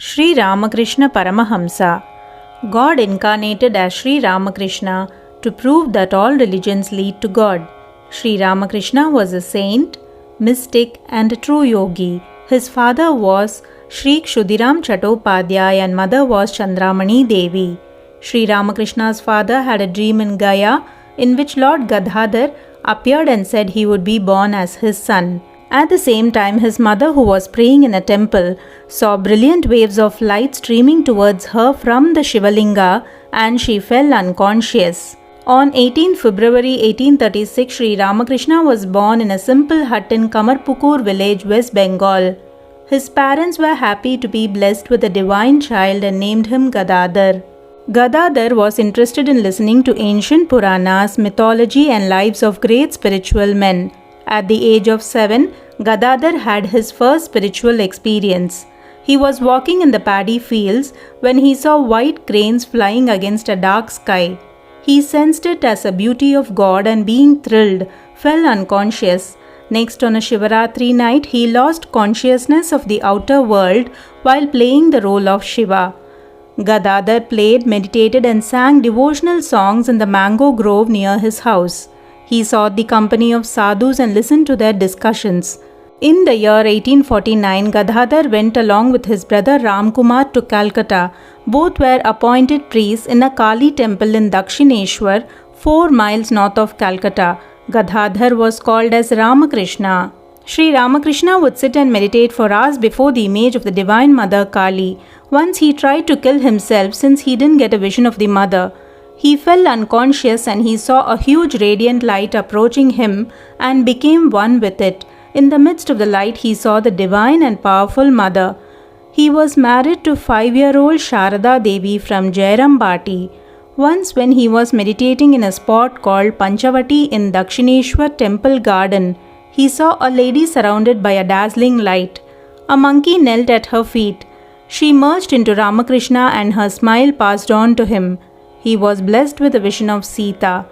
Sri Ramakrishna Paramahamsa. God incarnated as Sri Ramakrishna to prove that all religions lead to God. Sri Ramakrishna was a saint, mystic, and a true yogi. His father was Sri Kshudiram Chattopadhyay and mother was Chandramani Devi. Sri Ramakrishna's father had a dream in Gaya in which Lord Gadadhar appeared and said he would be born as his son. At the same time, his mother, who was praying in a temple, saw brilliant waves of light streaming towards her from the Shivalinga and she fell unconscious. On 18 February 1836, Sri Ramakrishna was born in a simple hut in Kamarpukur village, West Bengal. His parents were happy to be blessed with a divine child and named him Gadadhar. Gadadhar was interested in listening to ancient Puranas, mythology and lives of great spiritual men. At the age of 7, Gadadhar had his first spiritual experience. He was walking in the paddy fields when he saw white cranes flying against a dark sky. He sensed it as a beauty of God and being thrilled, fell unconscious. Next, on a Shivaratri night, he lost consciousness of the outer world while playing the role of Shiva. Gadadhar played, meditated and sang devotional songs in the mango grove near his house. He sought the company of sadhus and listened to their discussions. In the year 1849, Gadadhar went along with his brother Ramkumar to Calcutta. Both were appointed priests in a Kali temple in Dakshineshwar, 4 miles north of Calcutta. Gadadhar was called as Ramakrishna. Sri Ramakrishna would sit and meditate for hours before the image of the Divine Mother Kali. Once he tried to kill himself since he didn't get a vision of the mother. He fell unconscious and he saw a huge radiant light approaching him and became one with it. In the midst of the light, he saw the divine and powerful mother. He was married to 5-year-old Sharada Devi from Jairambati. Once when he was meditating in a spot called Panchavati in Dakshineshwar temple garden, he saw a lady surrounded by a dazzling light. A monkey knelt at her feet. She merged into Ramakrishna and her smile passed on to him. He was blessed with a vision of Sita.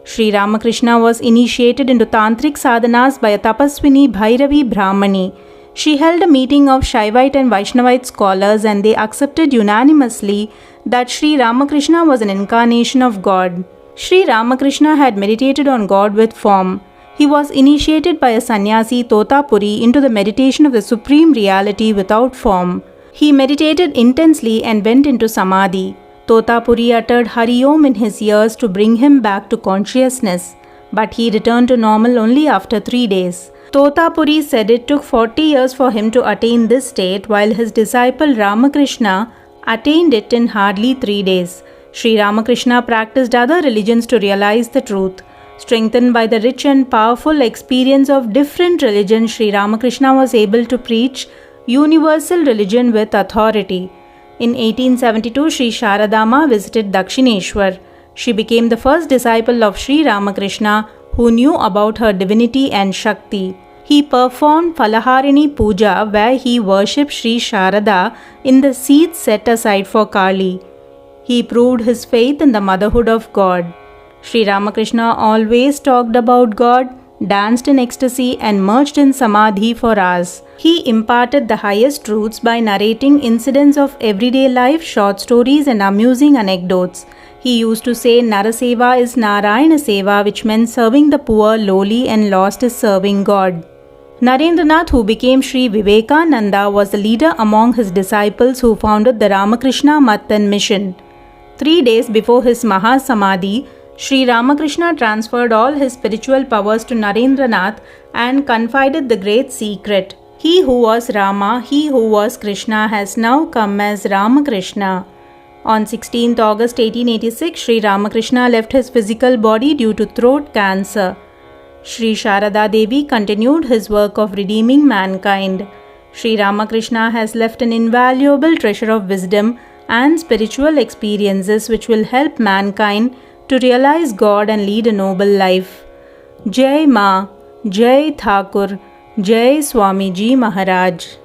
Sri Ramakrishna was initiated into tantric sadhanas by a tapaswini Bhairavi Brahmani. She held a meeting of Shaivite and Vaishnavite scholars and they accepted unanimously that Sri Ramakrishna was an incarnation of God. Sri Ramakrishna had meditated on God with form. He was initiated by a sannyasi Totapuri into the meditation of the Supreme Reality without form. He meditated intensely and went into samadhi. Totapuri uttered Hari Om in his ears to bring him back to consciousness, but he returned to normal only after 3 days. Totapuri said it took 40 years for him to attain this state, while his disciple Ramakrishna attained it in hardly 3 days. Sri Ramakrishna practiced other religions to realize the truth. Strengthened by the rich and powerful experience of different religions, Sri Ramakrishna was able to preach universal religion with authority. In 1872, Sri Sharadama visited Dakshineshwar. She became the first disciple of Sri Ramakrishna who knew about her divinity and Shakti. He performed Falaharini Puja where he worshipped Sri Sharada in the seats set aside for Kali. He proved his faith in the motherhood of God. Sri Ramakrishna always talked about God, danced in ecstasy and merged in samadhi for hours. He imparted the highest truths by narrating incidents of everyday life, short stories and amusing anecdotes. He used to say Naraseva is Narayana Seva, which meant serving the poor, lowly and lost is serving God. Narendranath, who became Sri Vivekananda, was the leader among his disciples who founded the Ramakrishna Math and Mission. 3 days before his Mahasamadhi, Sri Ramakrishna transferred all his spiritual powers to Narendranath and confided the great secret. He who was Rama, he who was Krishna has now come as Ramakrishna. On 16th August 1886, Sri Ramakrishna left his physical body due to throat cancer. Sri Sharada Devi continued his work of redeeming mankind. Sri Ramakrishna has left an invaluable treasure of wisdom and spiritual experiences which will help mankind to realize God and lead a noble life. Jai Ma, Jai Thakur, Jai Swami Ji Maharaj.